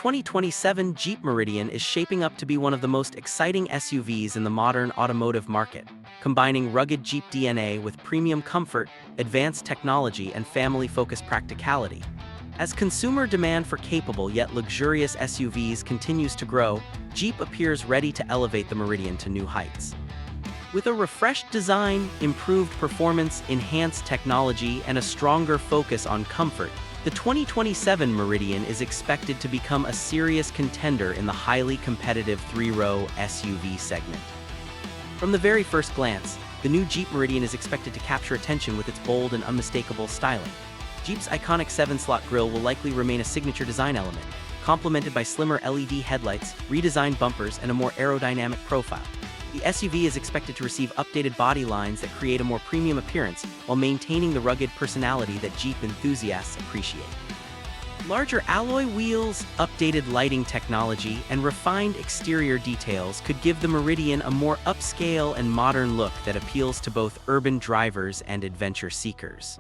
2027 Jeep Meridian is shaping up to be one of the most exciting SUVs in the modern automotive market, combining rugged Jeep DNA with premium comfort, advanced technology, and family-focused practicality. As consumer demand for capable yet luxurious SUVs continues to grow, Jeep appears ready to elevate the Meridian to new heights. With a refreshed design, improved performance, enhanced technology, and a stronger focus on comfort, the 2027 Meridian is expected to become a serious contender in the highly competitive three-row SUV segment. From the very first glance, the new Jeep Meridian is expected to capture attention with its bold and unmistakable styling. Jeep's iconic 7-slot grille will likely remain a signature design element, complemented by slimmer LED headlights, redesigned bumpers, and a more aerodynamic profile. The SUV is expected to receive updated body lines that create a more premium appearance while maintaining the rugged personality that Jeep enthusiasts appreciate. Larger alloy wheels, updated lighting technology, and refined exterior details could give the Meridian a more upscale and modern look that appeals to both urban drivers and adventure seekers.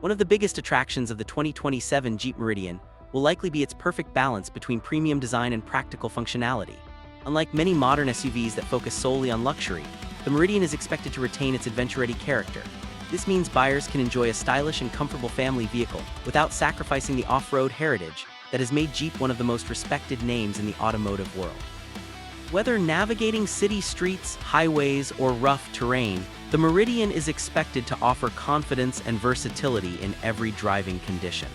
One of the biggest attractions of the 2027 Jeep Meridian will likely be its perfect balance between premium design and practical functionality. Unlike many modern SUVs that focus solely on luxury, the Meridian is expected to retain its adventure-ready character. This means buyers can enjoy a stylish and comfortable family vehicle without sacrificing the off-road heritage that has made Jeep one of the most respected names in the automotive world. Whether navigating city streets, highways, or rough terrain, the Meridian is expected to offer confidence and versatility in every driving condition.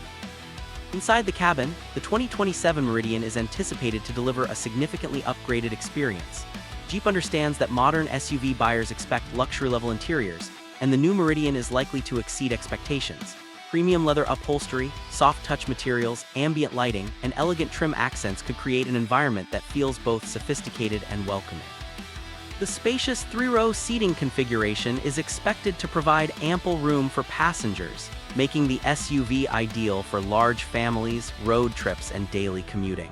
Inside the cabin, the 2027 Meridian is anticipated to deliver a significantly upgraded experience. Jeep understands that modern SUV buyers expect luxury-level interiors, and the new Meridian is likely to exceed expectations. Premium leather upholstery, soft-touch materials, ambient lighting, and elegant trim accents could create an environment that feels both sophisticated and welcoming. The spacious three-row seating configuration is expected to provide ample room for passengers, making the SUV ideal for large families, road trips, and daily commuting.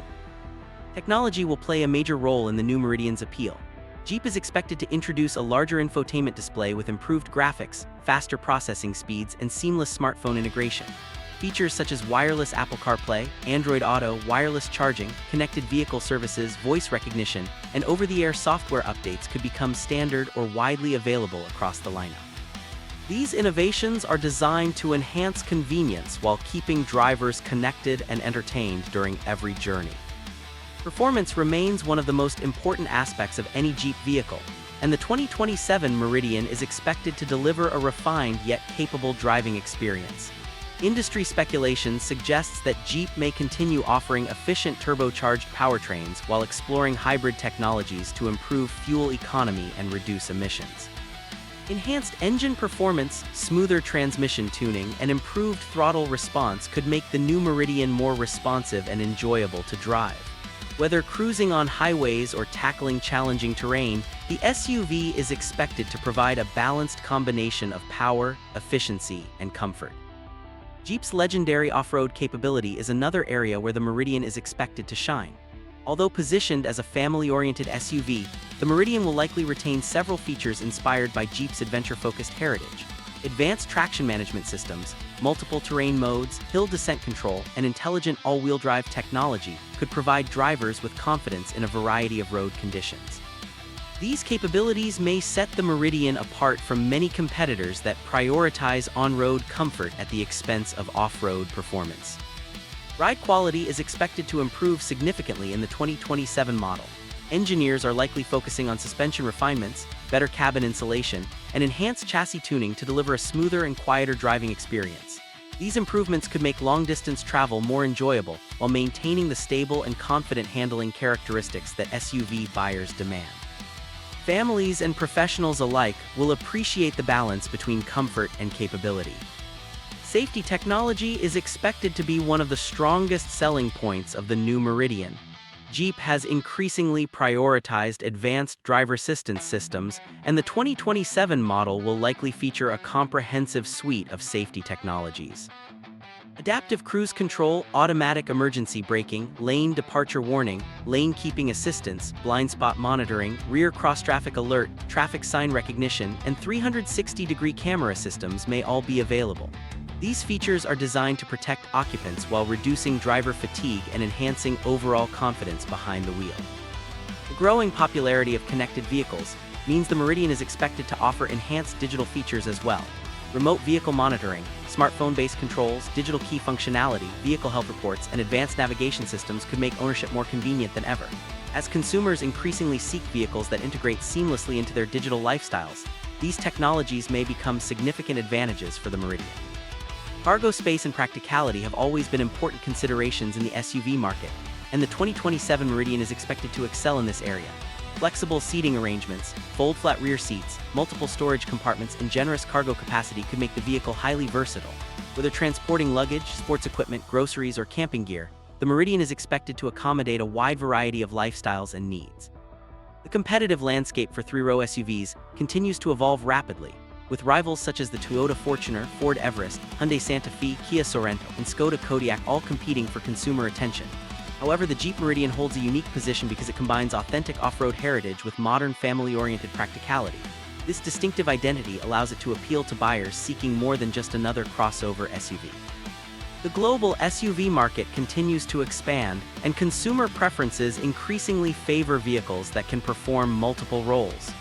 Technology will play a major role in the new Meridian's appeal. Jeep is expected to introduce a larger infotainment display with improved graphics, faster processing speeds, and seamless smartphone integration. Features such as wireless Apple CarPlay, Android Auto, wireless charging, connected vehicle services, voice recognition, and over-the-air software updates could become standard or widely available across the lineup. These innovations are designed to enhance convenience while keeping drivers connected and entertained during every journey. Performance remains one of the most important aspects of any Jeep vehicle, and the 2027 Meridian is expected to deliver a refined yet capable driving experience. Industry speculation suggests that Jeep may continue offering efficient turbocharged powertrains while exploring hybrid technologies to improve fuel economy and reduce emissions. Enhanced engine performance, smoother transmission tuning, and improved throttle response could make the new Meridian more responsive and enjoyable to drive. Whether cruising on highways or tackling challenging terrain, the SUV is expected to provide a balanced combination of power, efficiency, and comfort. Jeep's legendary off-road capability is another area where the Meridian is expected to shine. Although positioned as a family-oriented SUV, the Meridian will likely retain several features inspired by Jeep's adventure-focused heritage. Advanced traction management systems, multiple terrain modes, hill descent control, and intelligent all-wheel drive technology could provide drivers with confidence in a variety of road conditions. These capabilities may set the Meridian apart from many competitors that prioritize on-road comfort at the expense of off-road performance. Ride quality is expected to improve significantly in the 2027 model. Engineers are likely focusing on suspension refinements, better cabin insulation, and enhanced chassis tuning to deliver a smoother and quieter driving experience. These improvements could make long-distance travel more enjoyable while maintaining the stable and confident handling characteristics that SUV buyers demand. Families and professionals alike will appreciate the balance between comfort and capability. Safety technology is expected to be one of the strongest selling points of the new Meridian. Jeep has increasingly prioritized advanced driver assistance systems, and the 2027 model will likely feature a comprehensive suite of safety technologies. Adaptive cruise control, automatic emergency braking, lane departure warning, lane keeping assistance, blind spot monitoring, rear cross-traffic alert, traffic sign recognition, and 360-degree camera systems may all be available. These features are designed to protect occupants while reducing driver fatigue and enhancing overall confidence behind the wheel. The growing popularity of connected vehicles means the Meridian is expected to offer enhanced digital features as well. Remote vehicle monitoring, smartphone-based controls, digital key functionality, vehicle health reports, and advanced navigation systems could make ownership more convenient than ever. As consumers increasingly seek vehicles that integrate seamlessly into their digital lifestyles, these technologies may become significant advantages for the Meridian. Cargo space and practicality have always been important considerations in the SUV market, and the 2027 Meridian is expected to excel in this area. Flexible seating arrangements, fold-flat rear seats, multiple storage compartments, and generous cargo capacity could make the vehicle highly versatile. Whether transporting luggage, sports equipment, groceries, or camping gear, the Meridian is expected to accommodate a wide variety of lifestyles and needs. The competitive landscape for three-row SUVs continues to evolve rapidly, with rivals such as the Toyota Fortuner, Ford Everest, Hyundai Santa Fe, Kia Sorento, and Skoda Kodiaq all competing for consumer attention. However, the Jeep Meridian holds a unique position because it combines authentic off-road heritage with modern family-oriented practicality. This distinctive identity allows it to appeal to buyers seeking more than just another crossover SUV. The global SUV market continues to expand, and consumer preferences increasingly favor vehicles that can perform multiple roles.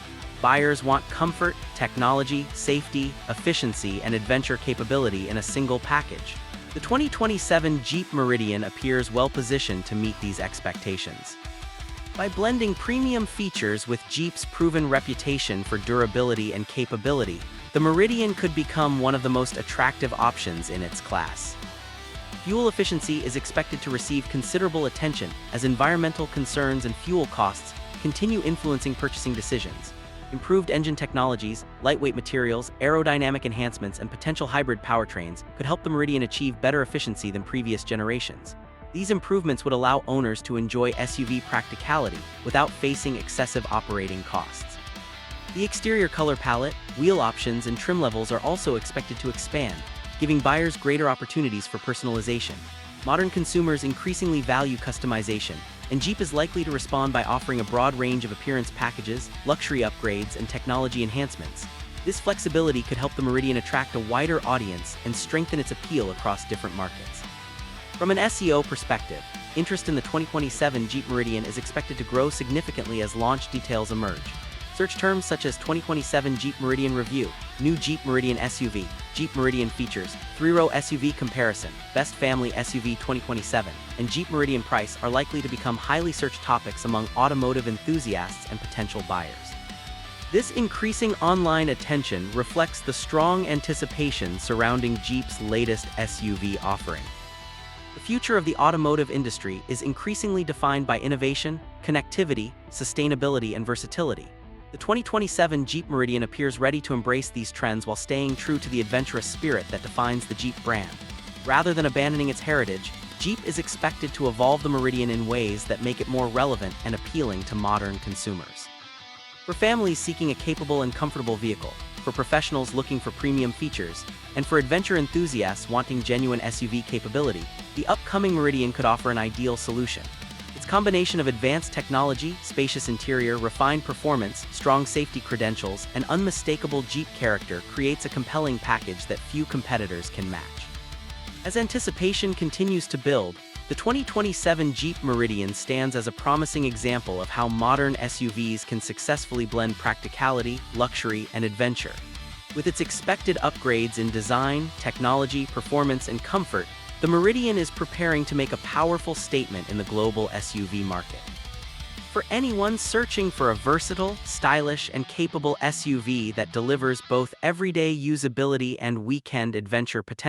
Buyers want comfort, technology, safety, efficiency, and adventure capability in a single package. The 2027 Jeep Meridian appears well-positioned to meet these expectations. By blending premium features with Jeep's proven reputation for durability and capability, the Meridian could become one of the most attractive options in its class. Fuel efficiency is expected to receive considerable attention as environmental concerns and fuel costs continue influencing purchasing decisions. Improved engine technologies, lightweight materials, aerodynamic enhancements, and potential hybrid powertrains could help the Meridian achieve better efficiency than previous generations. These improvements would allow owners to enjoy SUV practicality without facing excessive operating costs. The exterior color palette, wheel options, and trim levels are also expected to expand, giving buyers greater opportunities for personalization. Modern consumers increasingly value customization, and Jeep is likely to respond by offering a broad range of appearance packages, luxury upgrades, and technology enhancements. This flexibility could help the Meridian attract a wider audience and strengthen its appeal across different markets. From an SEO perspective, interest in the 2027 Jeep Meridian is expected to grow significantly as launch details emerge. Search terms such as 2027 Jeep Meridian Review, New Jeep Meridian SUV, Jeep Meridian Features, Three-Row SUV Comparison, Best Family SUV 2027, and Jeep Meridian Price are likely to become highly searched topics among automotive enthusiasts and potential buyers. This increasing online attention reflects the strong anticipation surrounding Jeep's latest SUV offering. The future of the automotive industry is increasingly defined by innovation, connectivity, sustainability, and versatility. The 2027 Jeep Meridian appears ready to embrace these trends while staying true to the adventurous spirit that defines the Jeep brand. Rather than abandoning its heritage, Jeep is expected to evolve the Meridian in ways that make it more relevant and appealing to modern consumers. For families seeking a capable and comfortable vehicle, for professionals looking for premium features, and for adventure enthusiasts wanting genuine SUV capability, the upcoming Meridian could offer an ideal solution. Its combination of advanced technology, spacious interior, refined performance, strong safety credentials, and unmistakable Jeep character creates a compelling package that few competitors can match. As anticipation continues to build, the 2027 Jeep Meridian stands as a promising example of how modern SUVs can successfully blend practicality, luxury, and adventure. With its expected upgrades in design, technology, performance, and comfort, the Meridian is preparing to make a powerful statement in the global SUV market. For anyone searching for a versatile, stylish, and capable SUV that delivers both everyday usability and weekend adventure potential,